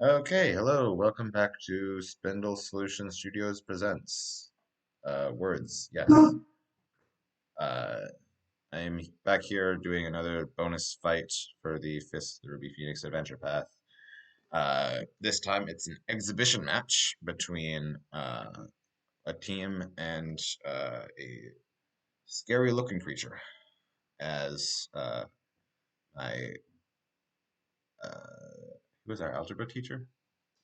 Okay, hello, welcome back to Spindle Solution Studios Presents. Words, yes. Uh, I'm back here doing another bonus fight for the 5th Ruby Phoenix Adventure Path. This time it's an exhibition match between a team and a scary looking creature as my, who was our algebra teacher?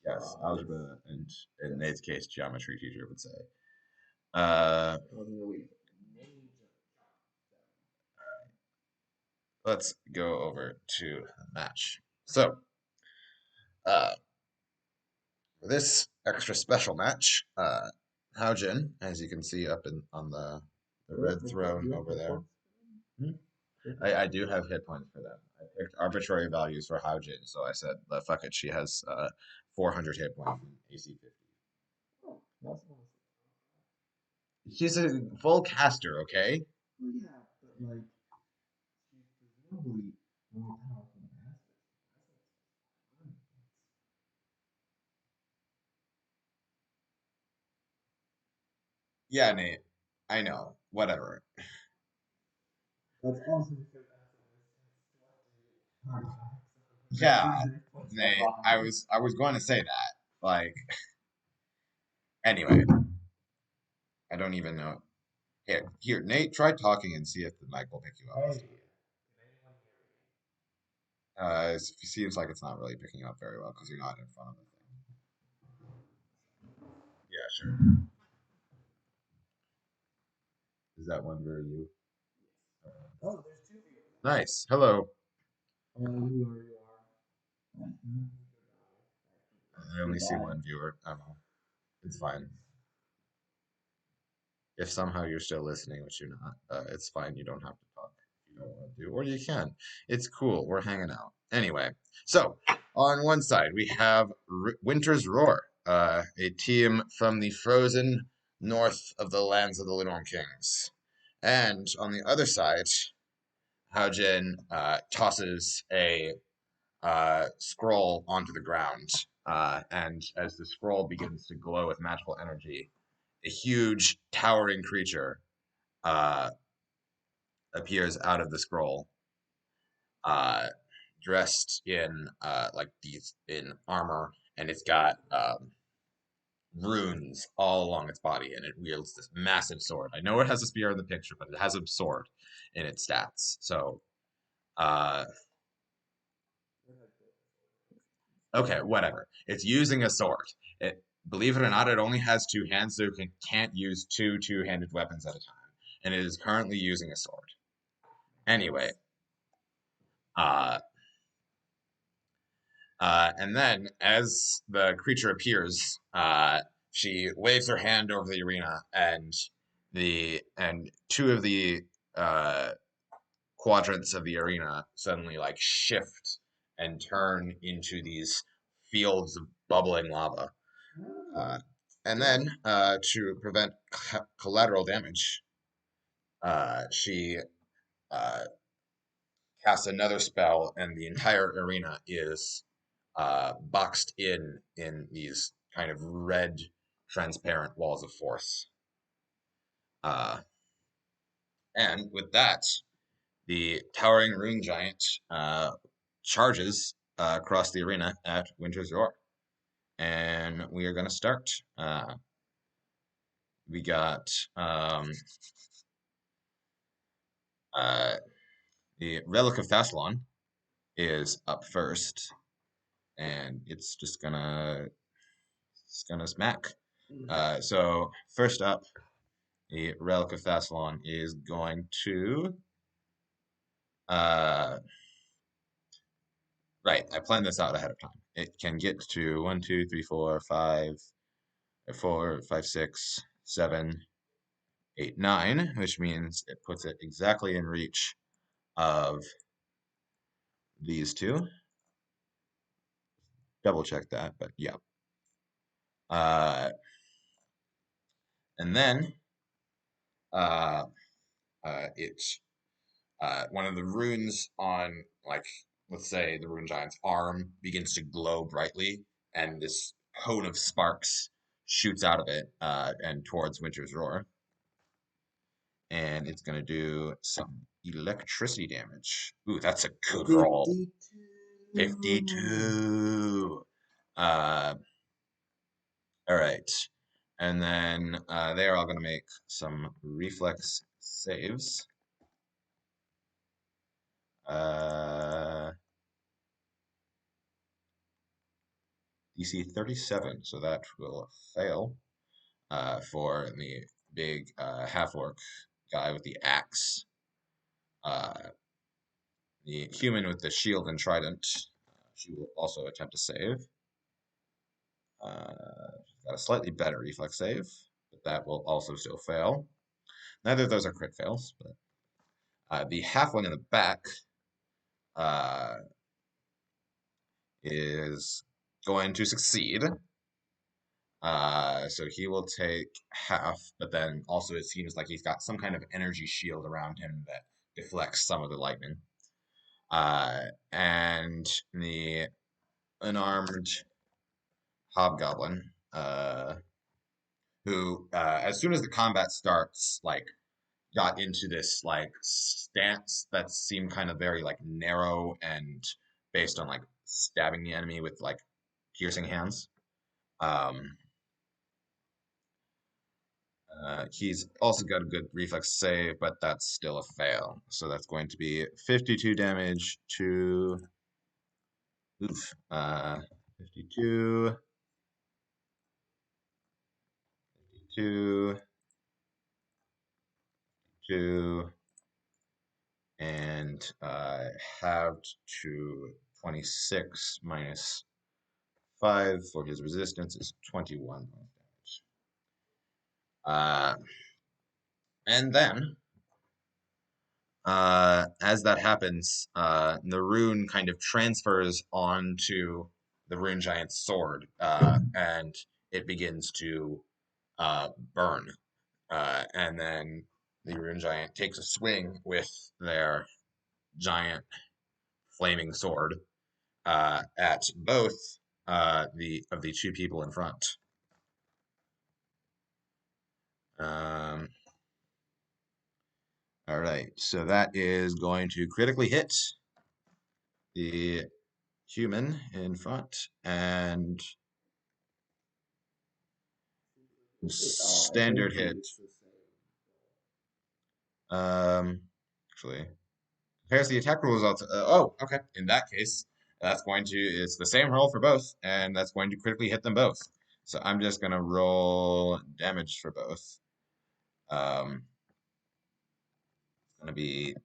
Yes, algebra and in Nate's case, geometry teacher would say. Uh, let's go over to the match. So, uh, for this extra special match, Haojin, as you can see up on the red throne over there. Hmm? I do have hit points for them. I picked arbitrary values for Haojin, so I said, fuck it, she has 400 hit points and AC 50. She's a full caster, okay? Yeah, Nate. I know. Whatever. Yeah, Nate. I was going to say that. Like, anyway, I don't even know. Here, Nate, try talking and see if the mic will pick you up. It seems like it's not really picking you up very well because you're not in front of the thing. Yeah, sure. Is that one very you? Nice. Hello. I only see one viewer. I don't know. It's fine. If somehow you're still listening, which you're not, it's fine. You don't have to talk if you don't want to, or you can. It's cool. We're hanging out. Anyway, so on one side we have Winter's Roar, a team from the frozen north of the lands of the Lunar Kings, and on the other side, Haojin tosses a scroll onto the ground, and as the scroll begins to glow with magical energy, a huge towering creature uh, appears out of the scroll, uh, dressed in like these in armor, and it's got runes all along its body, and it wields this massive sword. I know it has a spear in the picture, but it has a sword in its stats. So, uh, okay, whatever. It's using a sword. It, believe it or not, it only has two hands, so it can't use two-handed weapons at a time, and it is currently using a sword. Anyway, uh, and then, as the creature appears, she waves her hand over the arena, and two of the uh, quadrants of the arena suddenly like shift and turn into these fields of bubbling lava. Uh, and then, to prevent collateral damage, she uh, casts another spell, and the entire arena is boxed in these kind of red, transparent walls of force. Uh, and with that, the towering rune giant charges across the arena at Winter's Roar. And we are going to start. We got uh, the Relic of Thasalon is up first, and it's gonna smack. So first up, the Relic of Thassilon is going to. Uh, right, I planned this out ahead of time. It can get to 1, 2, 3, 4, 5, 4, 5, 6, 7, 8, 9, which means it puts it exactly in reach of these two. Double check that, but yeah. Uh, and then uh, it's one of the runes on, like, let's say the rune giant's arm begins to glow brightly, and this cone of sparks shoots out of it and towards Winter's Roar. And it's going to do some electricity damage. Ooh, that's a good roll. 52. Uh, all right. And then they're all going to make some reflex saves. DC 37, so that will fail for the big half-orc guy with the axe. The human with the shield and trident, she will also attempt to save. She's got a slightly better reflex save, but that will also still fail. Neither of those are crit fails, but the halfling in the back uh, is going to succeed. So he will take half, but then also it seems like he's got some kind of energy shield around him that deflects some of the lightning. And the unarmed hobgoblin, who, as soon as the combat starts, like got into this like stance that seemed kind of very like narrow and based on like stabbing the enemy with like piercing hands. Um, he's also got a good reflex save, but that's still a fail. So that's going to be 52 damage to oof, 52, 52, 2, and halved to 26 minus 5 for his resistance is 21 damage. And then, as that happens, the rune kind of transfers onto the rune giant's sword, and it begins to burn. And then the rune giant takes a swing with their giant flaming sword at both the two people in front. Um, all right, so that is going to critically hit the human in front and standard hit. Actually, compares the attack roll results. Oh, okay. In that case, it's the same roll for both, and that's going to critically hit them both. So I'm just gonna roll damage for both. It's gonna be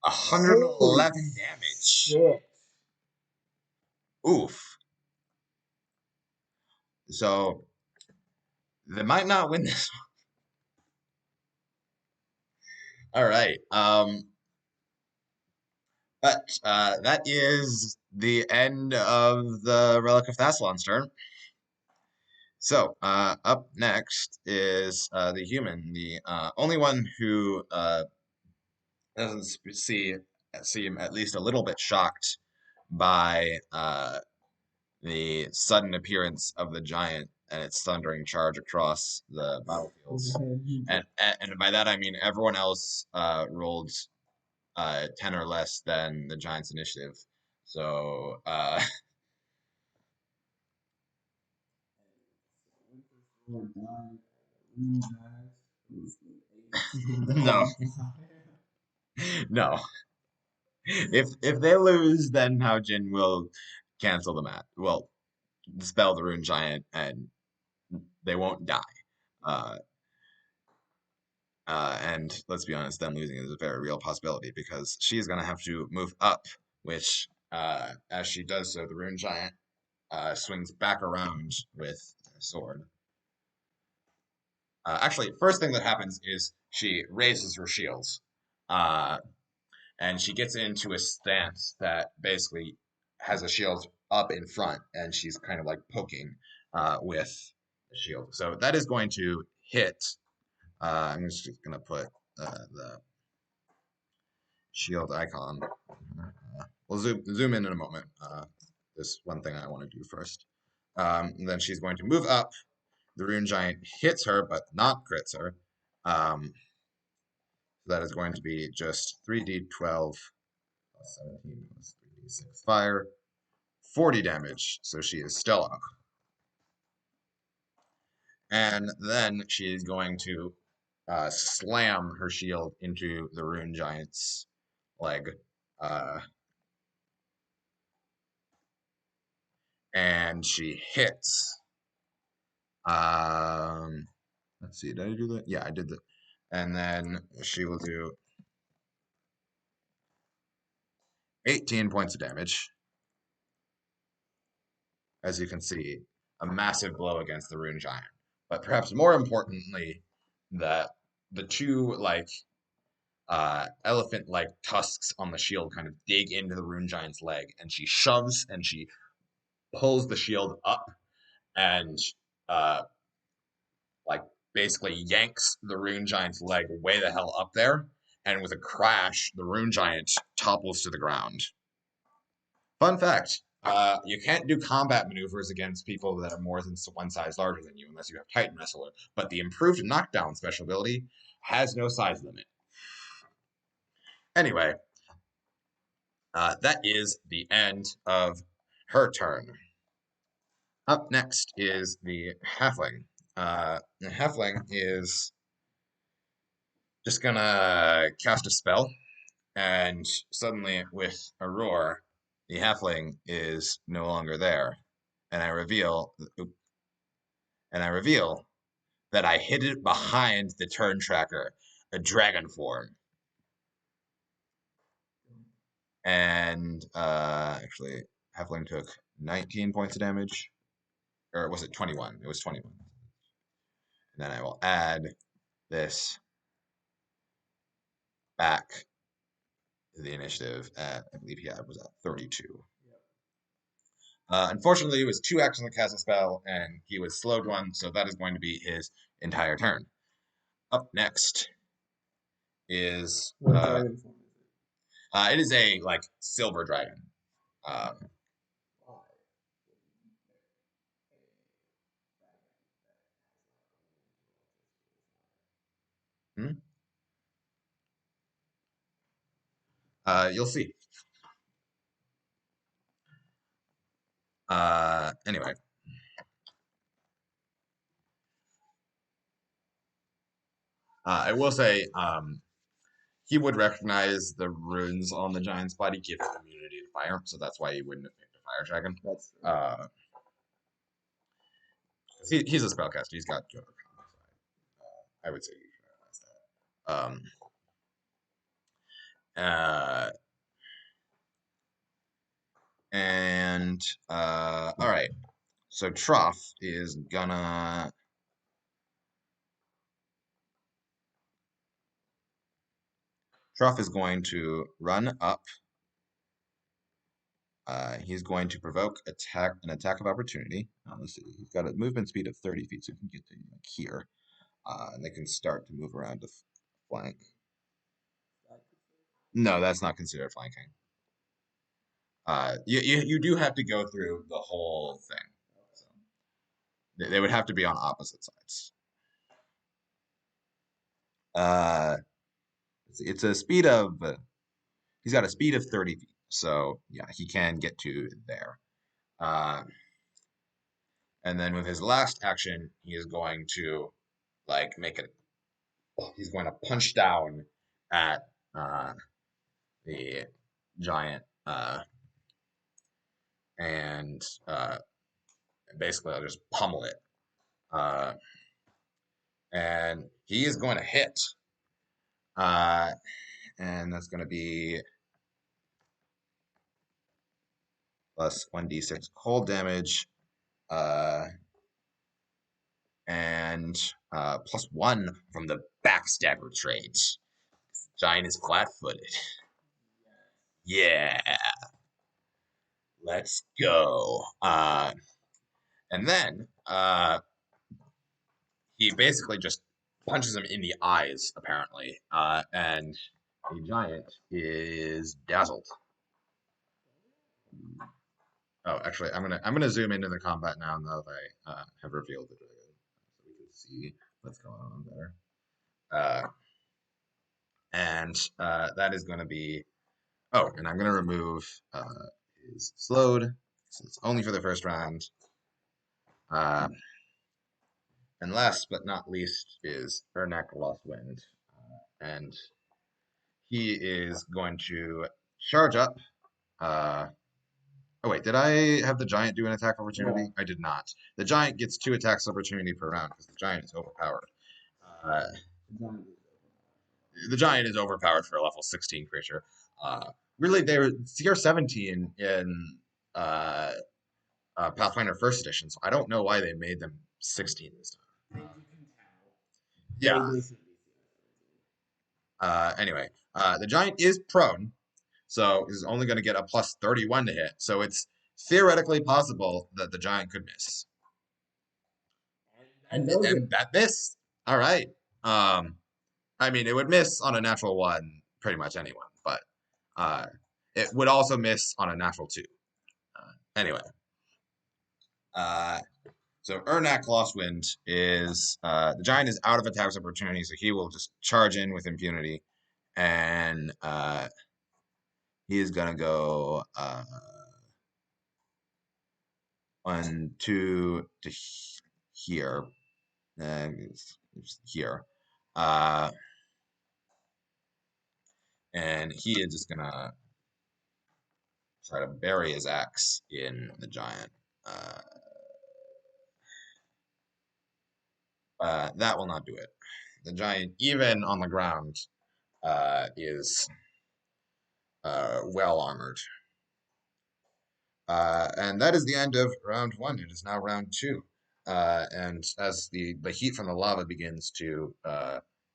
111 damage. Shit. Oof. So they might not win this one. All right. But that is the end of the Relic of Thassalon's turn. So up next is the human, the only one who doesn't seem at least a little bit shocked by the sudden appearance of the giant and its thundering charge across the battlefields. And by that I mean everyone else rolled 10 or less than the giant's initiative. So no, no. If they lose, then Haojin will cancel the match. Well, dispel the rune giant, and they won't die. Uh, and let's be honest, them losing is a very real possibility because she's going to have to move up, which, as she does so, the rune giant swings back around with a sword. Actually, first thing that happens is she raises her shields, uh, and she gets into a stance that basically has a shield up in front, and she's kind of like poking with the shield. So that is going to hit. I'm just going to put the shield icon. We'll zoom in a moment. There's one thing I want to do first. Then she's going to move up. The rune giant hits her, but not crits her. So that is going to be just 3d12 plus 17 plus 3d6 fire, 40 damage. So she is still up. And then she is going to slam her shield into the rune giant's leg. And she hits. Let's see, did I do that? Yeah, I did that. And then she will do 18 points of damage. As you can see, a massive blow against the rune giant. But perhaps more importantly, that the two elephant-like tusks on the shield kind of dig into the rune giant's leg, and she shoves and she pulls the shield up and uh, like basically yanks the rune giant's leg way the hell up there, and with a crash, the rune giant topples to the ground. Fun fact: you can't do combat maneuvers against people that are more than one size larger than you unless you have Titan Wrestler. But the improved knockdown special ability has no size limit. Anyway, that is the end of her turn. Up next is the Halfling. The Halfling is just gonna cast a spell, and suddenly, with a roar, the Halfling is no longer there, and I reveal, that I hid it behind the turn tracker, a dragon form. And actually, Halfling took 19 points of damage, or was it 21? It was 21. And then I will add this back to the initiative at, I believe he was at 32. Unfortunately, it was 2 actions to cast a spell, and he was slowed one, so that is going to be his entire turn. Up next is What dragon form is it? it is a silver dragon. Hmm? You'll see. Anyway, I will say he would recognize the runes on the giant's body, give him immunity to fire, so that's why he wouldn't have picked a fire dragon. That's He's a spellcaster. He's got good I would say you should realize that. All right. So Trough is gonna. Trough is going to run up. He's going to provoke an attack of opportunity. Let's see. He's got a movement speed of 30 feet, so he can get to here. And they can start to move around to flank. No, that's not considered flanking. You do have to go through the whole thing. So they would have to be on opposite sides. It's a speed of he's got a speed of 30 feet, so yeah, he can get to there. And then with his last action, he is going to make it. He's going to punch down at the giant and basically I'll just pummel it. And he is going to hit. And that's going to be plus 1d6 cold damage. And plus 1 from the backstabber traits. Giant is flat-footed. Yeah. Let's go. And then he basically just punches him in the eyes, apparently. And The giant is dazzled. Oh, actually, I'm gonna zoom into the combat now that I have revealed the dragon, so we can see what's going on there. Uh, and that is going to be. Oh, and I'm going to remove his slowed. So it's only for the first round. Uh, and last but not least is Ernak Lost Wind, and he is going to charge up. Uh, oh wait, did I have the giant do an attack opportunity? No. I did not. The giant gets 2 attacks opportunity per round because the giant is overpowered. Uh, the giant is overpowered for a level 16 creature. Really, they were tier 17 in uh, Pathfinder First Edition, so I don't know why they made them 16 this time. Yeah. Anyway, the giant is prone, so is only going to get a plus 31 to hit. So it's theoretically possible that the giant could miss. And that missed. All right. I mean, it would miss on a natural one, pretty much anyone, but uh, it would also miss on a natural two. Anyway, uh, so Ernak Lostwind is the giant is out of attacks opportunity, so he will just charge in with impunity, and he is gonna go 1, 2 to here, here, uh, and he is just gonna try to bury his axe in the giant. Uh, that will not do it. The giant, even on the ground, is well armored. And that is the end of round one. It is now round two. And as the heat from the lava begins to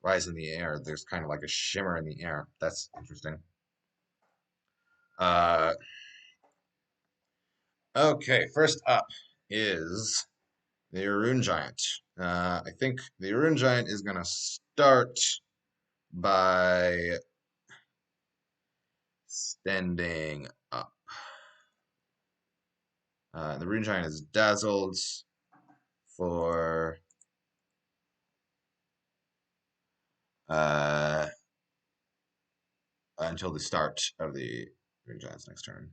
rise in the air, there's kind of like a shimmer in the air. That's interesting. Uh, okay, first up is the Rune Giant. I think the Rune Giant is going to start by standing up. The Rune Giant is dazzled for uh, until the start of the Rune Giant's next turn.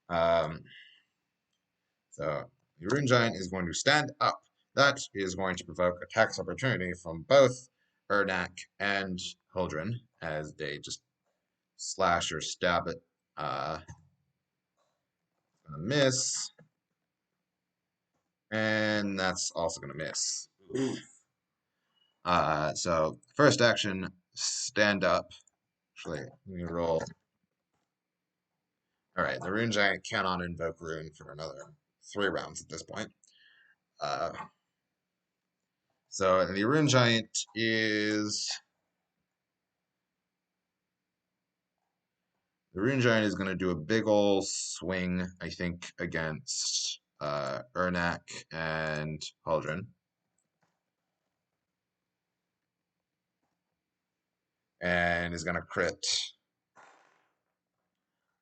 Um, so the Rune Giant is going to stand up. That is going to provoke attacks opportunity from both Ernak and Holdren as they just slash or stab it. Gonna miss. And that's also gonna miss. So first action, stand up. Actually, let me roll. All right, the Rune Giant cannot invoke Rune for another 3 rounds at this point. Uh, so the Rune Giant is going to do a big ol' swing, I think, against Ernak and Haldren. And is going to crit.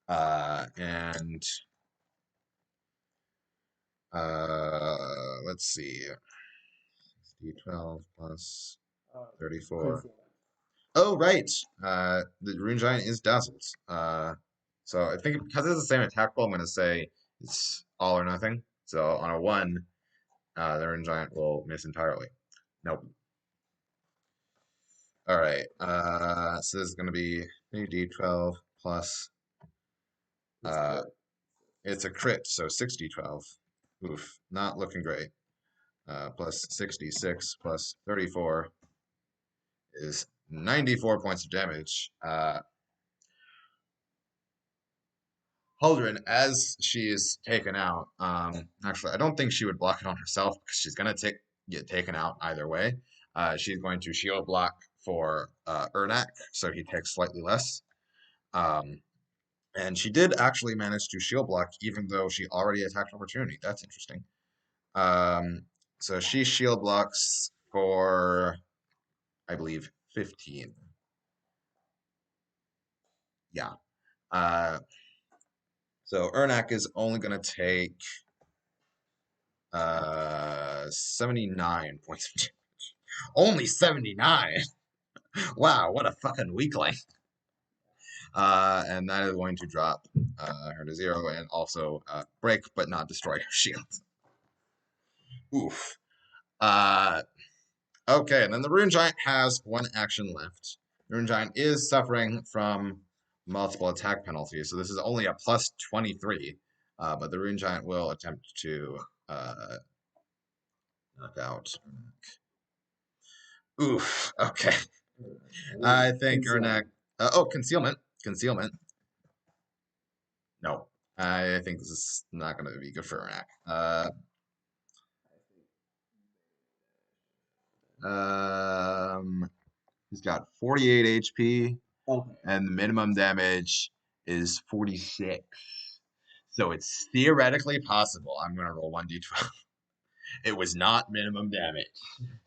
And let's see. D12 plus 34. Oh, right. The Rune Giant is dazzled. So I think because it's the same attack roll, I'm going to say it's all or nothing. So on a 1, the Rune Giant will miss entirely. Nope. All right. So this is going to be 3d12 plus. It's a crit, so 6d12. Oof, not looking great. Plus 66 plus 34 is 94 points of damage. Huldren, as she is taken out, actually, I don't think she would block it on herself because she's going to get taken out either way. She's going to shield block for Ernak, so he takes slightly less. And she did actually manage to shield block even though she already attacked opportunity. That's interesting. Um, so she shield blocks for, I believe, 15. Yeah. Uh, so Ernak is only going to take 79 points of damage. Only 79. Wow, what a fucking weakling. And that is going to drop her to 0 and also break but not destroy her shield. Oof. Uh, okay, and then the Rune Giant has one action left. The Rune Giant is suffering from multiple attack penalties, so this is only a plus 23. But the Rune Giant will attempt to knock out. Oof. Okay. I think Ernak. Concealment. Concealment. No. I think this is not going to be good for Ernak. He's got 48 HP, Okay. and the minimum damage is 46. So it's theoretically possible. I'm going to roll 1d12. It was not minimum damage.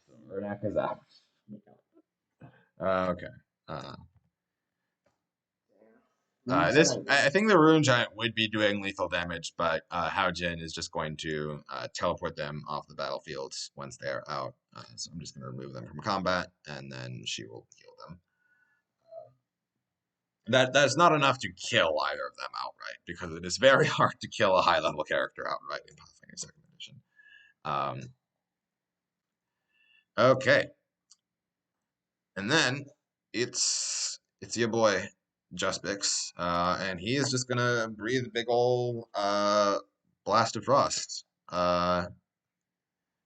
So Ernak is out. Okay. Uh, I think the Rune Giant would be doing lethal damage, but Hao Jin is just going to teleport them off the battlefield once they're out. So I'm just going to remove them from combat, and then she will heal them. That's not enough to kill either of them outright, because it is very hard to kill a high level character outright in Pathfinder Second Edition. Okay, and then it's your boy Justbix, and he is just gonna breathe a big ol' blast of frost.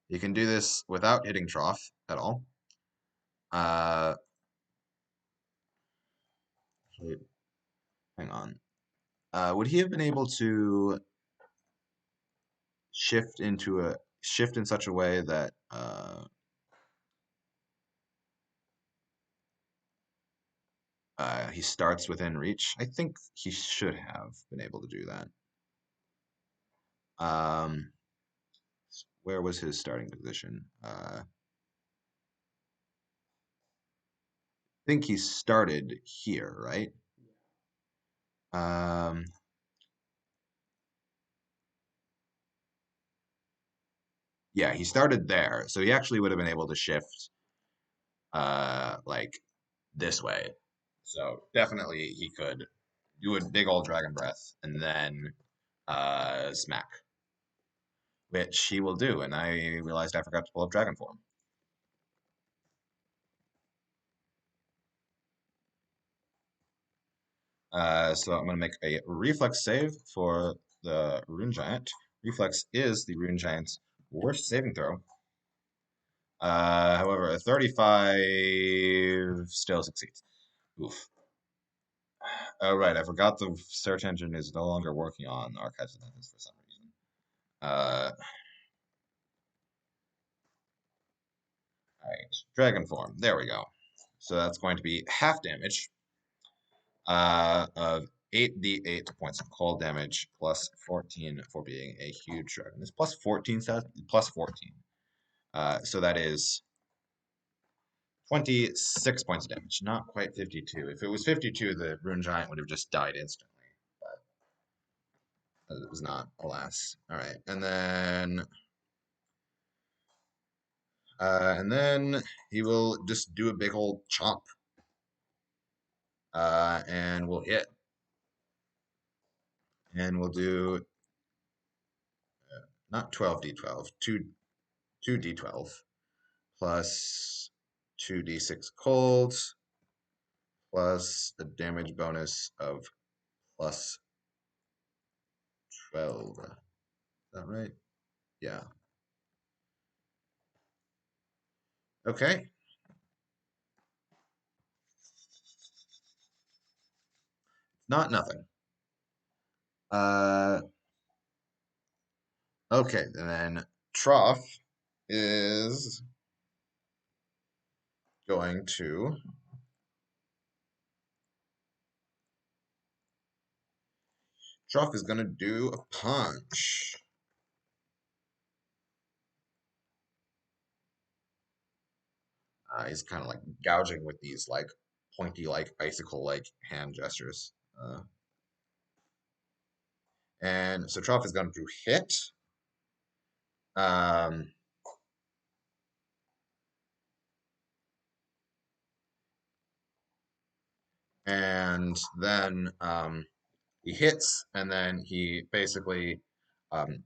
You can do this without hitting trough at all. Uh, wait, hang on. Would he have been able to shift in such a way that he starts within reach? I think he should have been able to do that. Um, where was his starting position? I think he started here, right? Um, yeah, he started there, so he actually would have been able to shift like this way. So definitely he could do a big old dragon breath and then smack, which he will do. And I realized I forgot to pull up dragon form. So I'm going to make a reflex save for the Rune Giant. Reflex is the Rune Giant's worst saving throw. However, a 35 still succeeds. Oof. Oh, right. I forgot the search engine is no longer working on Archives of Memphis for some reason. All right. Dragon form. There we go. So that's going to be half damage of 8d8 points of cold damage plus 14 for being a huge dragon. It's plus 14, plus 14. So that is 26 points of damage, not quite 52. If it was 52, the Rune Giant would have just died instantly, but it was not, alas. All right, and then he will just do a big old chomp, and we'll hit, and we'll do not 12d12, 2d12 plus 2d6 cold plus a damage bonus of plus 12. Is that right? Yeah. Okay. Not nothing. Uh, okay, and then Trough is going to Trough is going to do a punch. He's kind of like gouging with these like pointy like icicle like hand gestures. Uh, and so Trough is going to hit. Um, and then he hits, and then he basically um,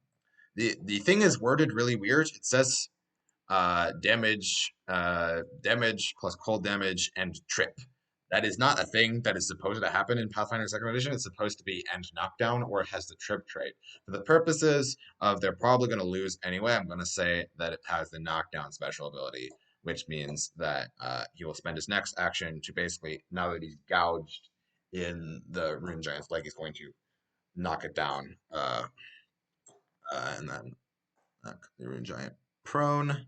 the thing is worded really weird. It says damage plus cold damage and trip. That is not a thing that is supposed to happen in Pathfinder Second Edition. It's supposed to be end knockdown or it has the trip trait. For the purposes of they're probably going to lose anyway, I'm going to say that it has the knockdown special ability, which means that he will spend his next action to basically, now that he's gouged in the Rune Giant's leg, he's going to knock it down and then knock the Rune Giant prone.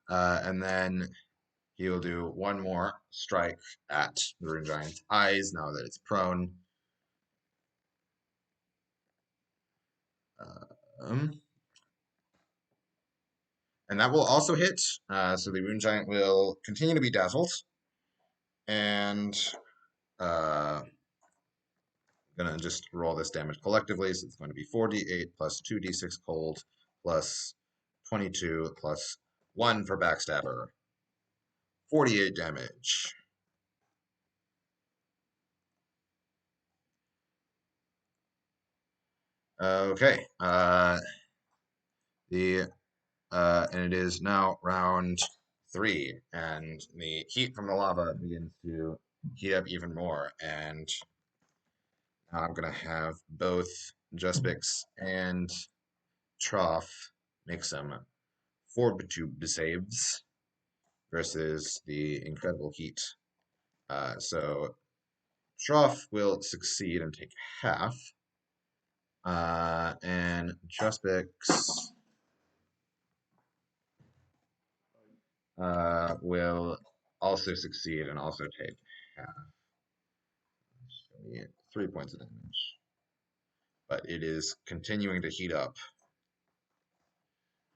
And then he'll do one more strike at the Rune Giant's eyes now that it's prone. Um, and that will also hit. So the Rune Giant will continue to be dazzled. And gonna just roll this damage collectively. So it's going to be 4d8 plus 2d6 cold plus 22 plus 1 for backstabber. 48 damage. Okay. And it is now round 3, and the heat from the lava begins to heat up even more. And now I'm gonna have both Juspix and Trough make some fortitude saves versus the incredible heat. So Trough will succeed and take half, and Juspix will also succeed and also take half. 3 points of damage. But it is continuing to heat up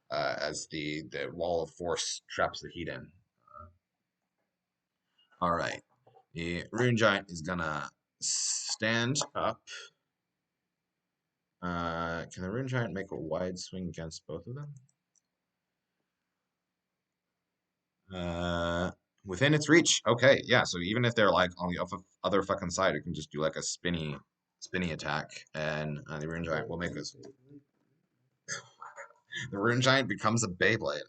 as the wall of force traps the heat in. All right. The Rune Giant is gonna stand up. Can the Rune Giant make a wide swing against both of them? Within its reach. Okay, yeah. So even if they're like on the other fucking side, it can just do like a spinny attack, and the Rune Giant will make this. The Rune Giant becomes a Beyblade,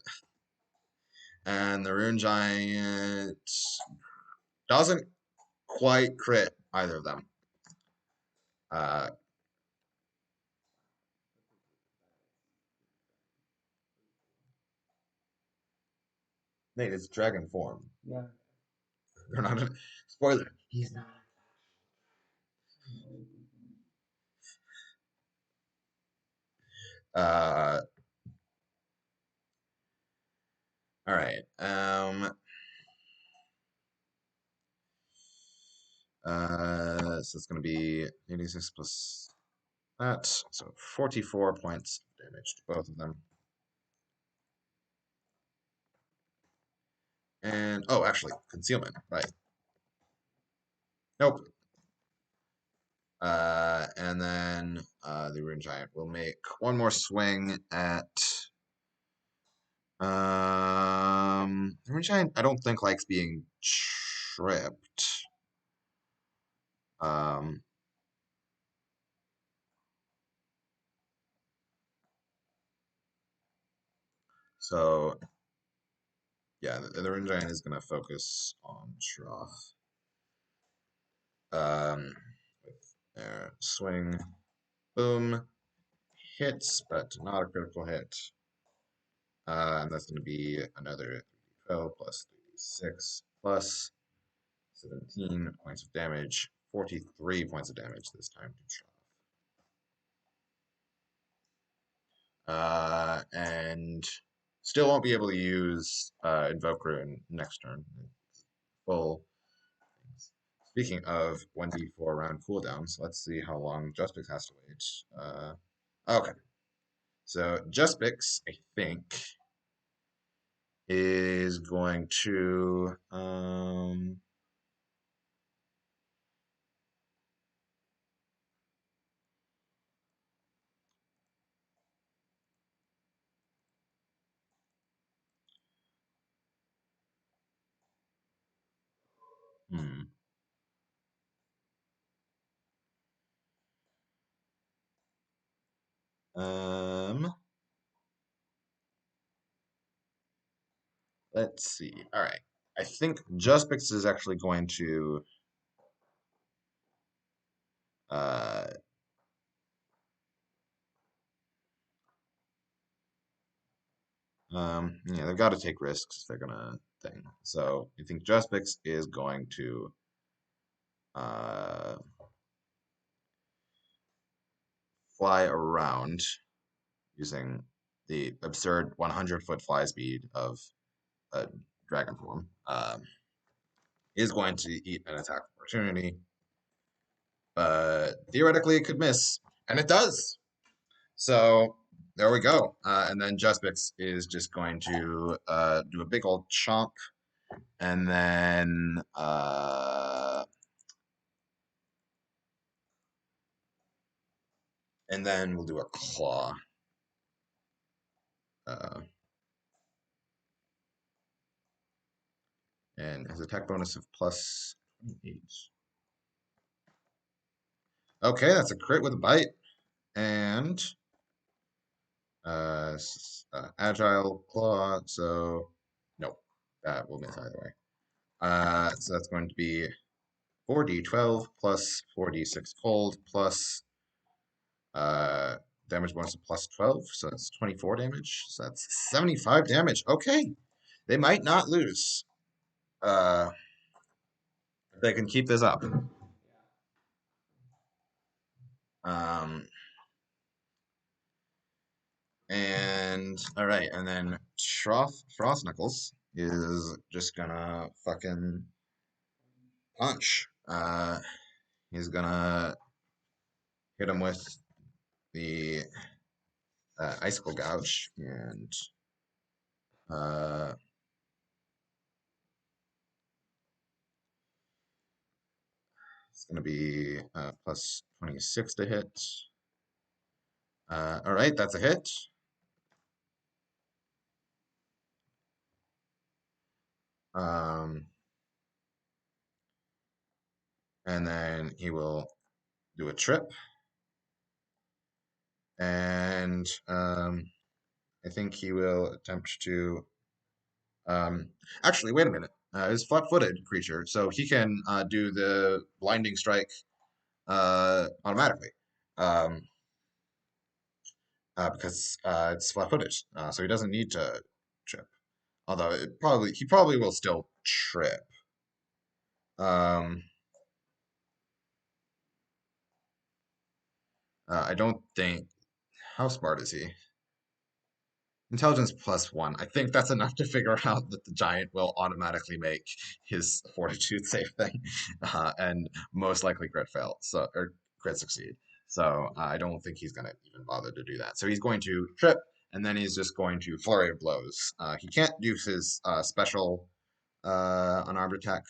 and the Rune Giant doesn't quite crit either of them. Uh, Nate, it's dragon form. Yeah. They're not. Spoiler. He's not. Uh, all right. So it's going to be 86 plus that, so 44 points of damage to both of them. And oh, actually, concealment, right? Nope. And then the Rune Giant will make one more swing at. The Rune Giant, I don't think likes being tripped. Um, so yeah, the Rune Giant is gonna focus on Trough. With their swing, boom, hits, but not a critical hit. And that's going to be another 3d12 plus 3d6 plus 17 points of damage, 43 points of damage this time to Trough. And still won't be able to use Invoke Rune next turn. Full. Speaking of 1d4 round cooldowns, let's see how long Juspix has to wait. Okay. So Juspix, I think, is going to Hmm. Um, let's see. All right. I think Juspix is actually going to uh yeah, they've got to take risks if they're gonna thing. So I think Juspix is going to uh fly around using the absurd 100-foot fly speed of a dragon form. Is going to eat an attack opportunity, but theoretically it could miss, and it does. So there we go. And then Juspix is just going to do a big old chomp, and then we'll do a claw. Uh, and his attack bonus of plus 28. Okay, that's a crit with a bite. And agile claw, so nope, that will miss either way. So that's going to be 4d12 plus 4d6 cold plus uh, damage bonus of plus 12, so that's 24 damage. So that's 75 damage. Okay, they might not lose. If they can keep this up. Um, and all right, and then Frost Knuckles is just gonna fucking punch. He's gonna hit him with the icicle gouge, and uh, it's gonna be plus 26 to hit. All right, that's a hit. Um, and then he will do a trip, and I think he will attempt to. Actually, wait a minute. He's flat-footed creature, so he can do the blinding strike automatically, um, because it's flat-footed, so he doesn't need to trip. Although he probably will still trip. Um, I don't think. How smart is he? Intelligence plus one. I think that's enough to figure out that the giant will automatically make his fortitude save thing, and most likely crit fail, so or crit succeed. So I don't think he's gonna even bother to do that. So he's going to trip, and then he's just going to flurry of blows. He can't use his special unarmed attack.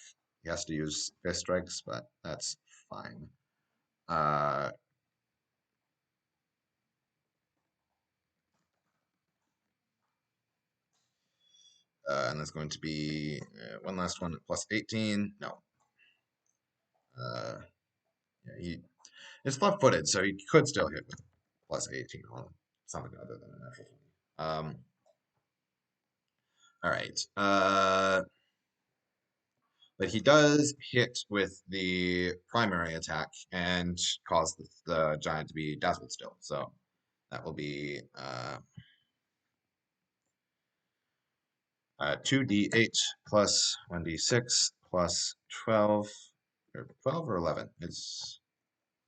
He has to use fist strikes, but that's fine. Uh, and that's going to be one last one plus 18. No. Uh, yeah, he is flat-footed, so he could still hit with plus 18 on something other than a natural 20. All right. But he does hit with the primary attack and cause the giant to be dazzled still. So that will be 2d8 plus 1d6 plus 12, or 12 or 11.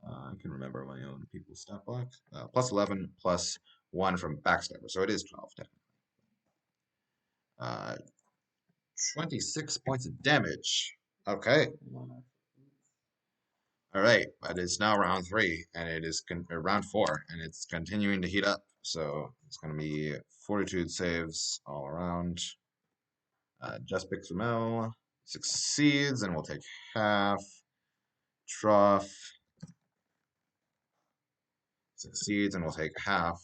I can remember my own people's stat block. Plus 11 plus 1 from Backstabber, so it is 12 technically. Uh, 26 points of damage. Okay. All right. It is now round 3, and it is round 4, and it's continuing to heat up. So it's going to be fortitude saves all around. Just picks Ramel succeeds, and we'll take half. Trough succeeds, and we'll take half,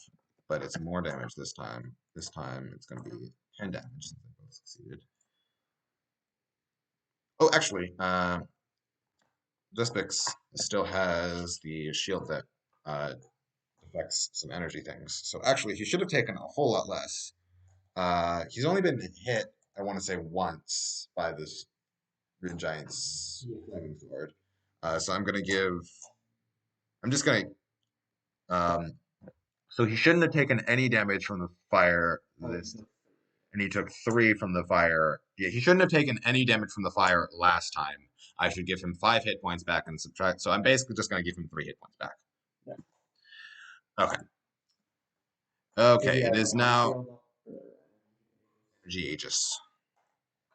but it's more damage this time. This time it's going to be 10 damage since they both succeeded. Oh, actually, Despix still has the shield that affects some energy things. So actually, he should have taken a whole lot less. He's only been hit, I want to say, once by this Green Giant's flaming sword. So I'm gonna give. I'm just gonna. Um, so he shouldn't have taken any damage from the fire this, and he took 3 from the fire. Yeah, he shouldn't have taken any damage from the fire last time. I should give him 5 hit points back and subtract. So I'm basically just gonna give him 3 hit points back. Yeah. Okay. Does Okay. he It have is one now shield up for Energy Aegis.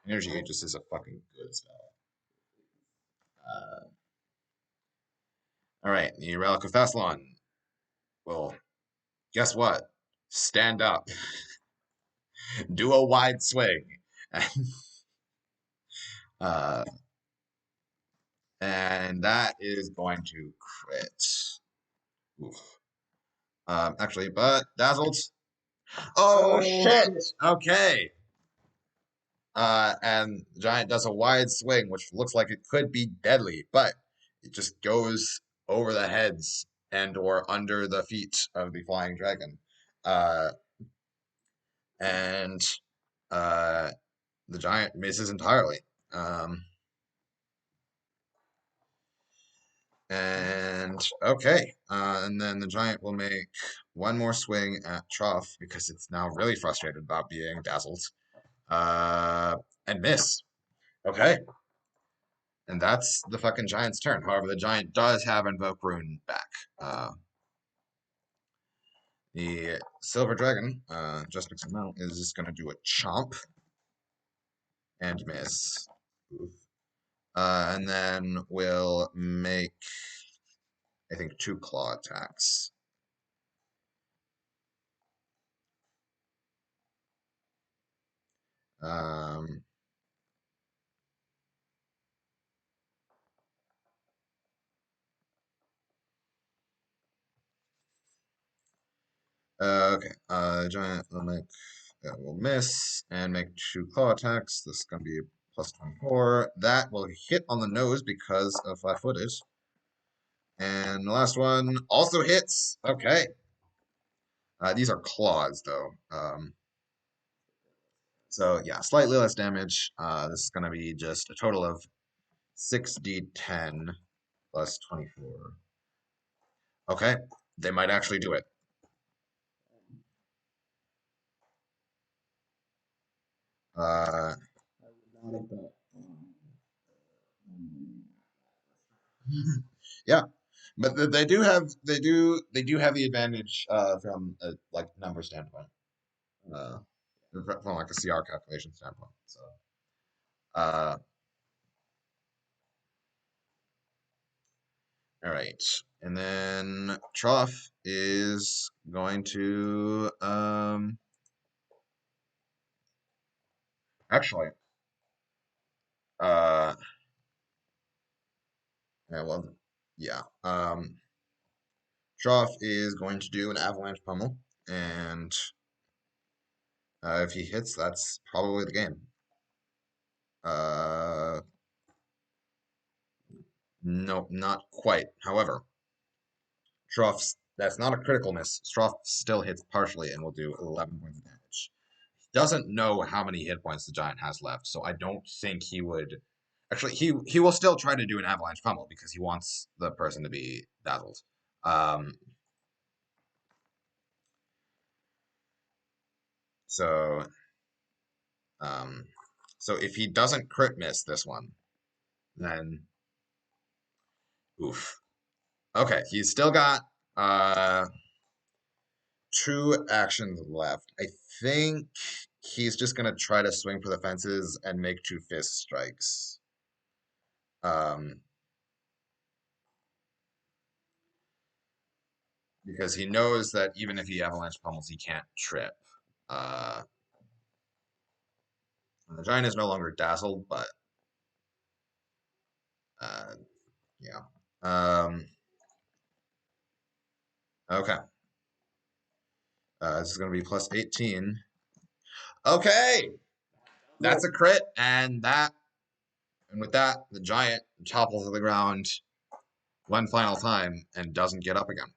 Energy Aegis is a fucking good spell. Uh, all right, the Relic of Thasalon. Well, guess what? Stand up, do a wide swing, uh, and that is going to crit. Oof. Actually, but dazzled. Oh shit! Okay. And the giant does a wide swing, which looks like it could be deadly, but it just goes over the heads and or under the feet of the flying dragon. Uh, and uh, the giant misses entirely. Um, and okay, and then the giant will make one more swing at Trough because it's now really frustrated about being dazzled. Uh, and miss. Okay, and that's the fucking giant's turn. However, the giant does have Invoke Rune back. Uh, the silver dragon, just mixing them out, is just gonna do a chomp and miss. Oof. And then we'll make, I think, 2 claw attacks. Um, okay, giant will miss and make 2 claw attacks. This is going to be plus 24. That will hit on the nose because of flat-footed. And the last one also hits. Okay. These are claws, though. So yeah, slightly less damage. This is going to be just a total of 6d10 plus 24. Okay, they might actually do it. Uh, I would not have bet. yeah, but they do have the advantage from a like number standpoint, uh, from like a CR calculation standpoint. So, uh, all right, and then Trough is going to actually uh yeah, well yeah Trough is going to do an avalanche pummel, and if he hits, that's probably the game. Uh, no, not quite. However, Stroff, that's not a critical miss. Stroff still hits partially and will do 11 points of damage. Doesn't know how many hit points the giant has left, so I don't think he would. Actually, he will still try to do an avalanche pummel because he wants the person to be dazzled. Um, so, um, so if he doesn't crit miss this one, then oof. Okay, he's still got uh 2 actions left. I think he's just gonna try to swing for the fences and make 2 fist strikes. Um, because he knows that even if he avalanche pummels, he can't trip. Uh, the giant is no longer dazzled, but uh, yeah. Okay. This is gonna be plus 18. Okay, that's a crit, and that And with that, the giant topples to the ground one final time and doesn't get up again.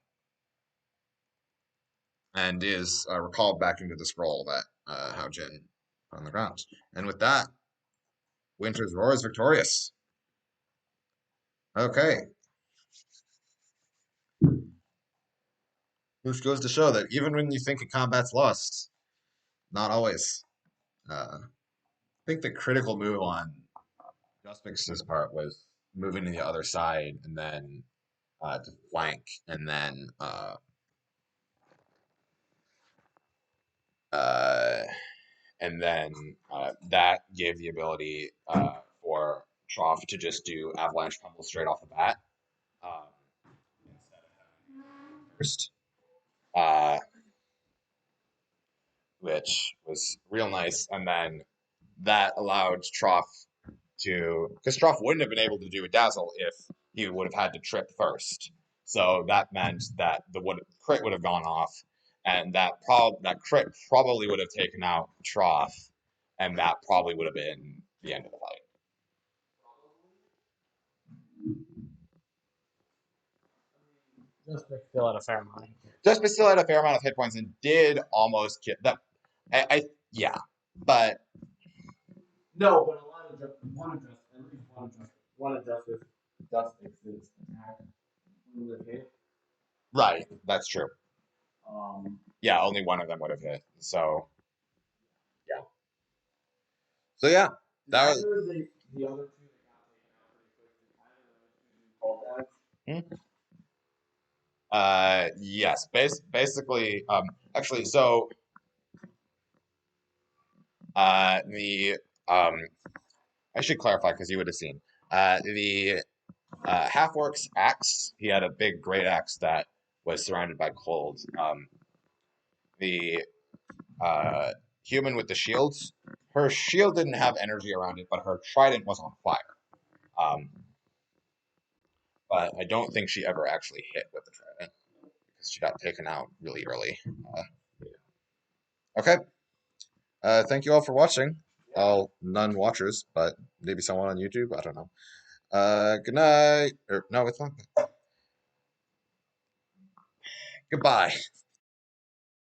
And is recalled back into the scroll that Hao Jin put on the ground. And with that, Winter's Roar is victorious. Okay. Which goes to show that even when you think a combat's lost, not always. I think the critical move on Juspix's part was moving to the other side and then to flank uh, and then that gave the ability for Trough to just do Avalanche Tumble straight off the bat instead of having first, uh, which was real nice. And then that allowed Trough because Trough wouldn't have been able to do a Dazzle if he would have had to trip first. So that meant that the crit would have gone off, and that crit probably would have taken out Trough, and that probably would have been the end of the fight. Just still at a fair amount. Just still had a fair amount of hit points and did almost kill that. Yeah, but No, but a lot of one of Justice's attack would have hit. right, that's true. Um, Yeah, only one of them would have hit. So yeah. So yeah, that was. The other two that got taken out pretty quickly. Called that. Yes, basically, actually, so the I should clarify because you would have seen the half orc's axe. He had a big great axe that was surrounded by cold. The human with the shields, her shield didn't have energy around it, but her trident was on fire. But I don't think she ever actually hit with the trident because she got taken out really early. Okay. Thank you all for watching. All non-watchers, but maybe someone on YouTube. I don't know. Good night. Or no, it's not. Goodbye.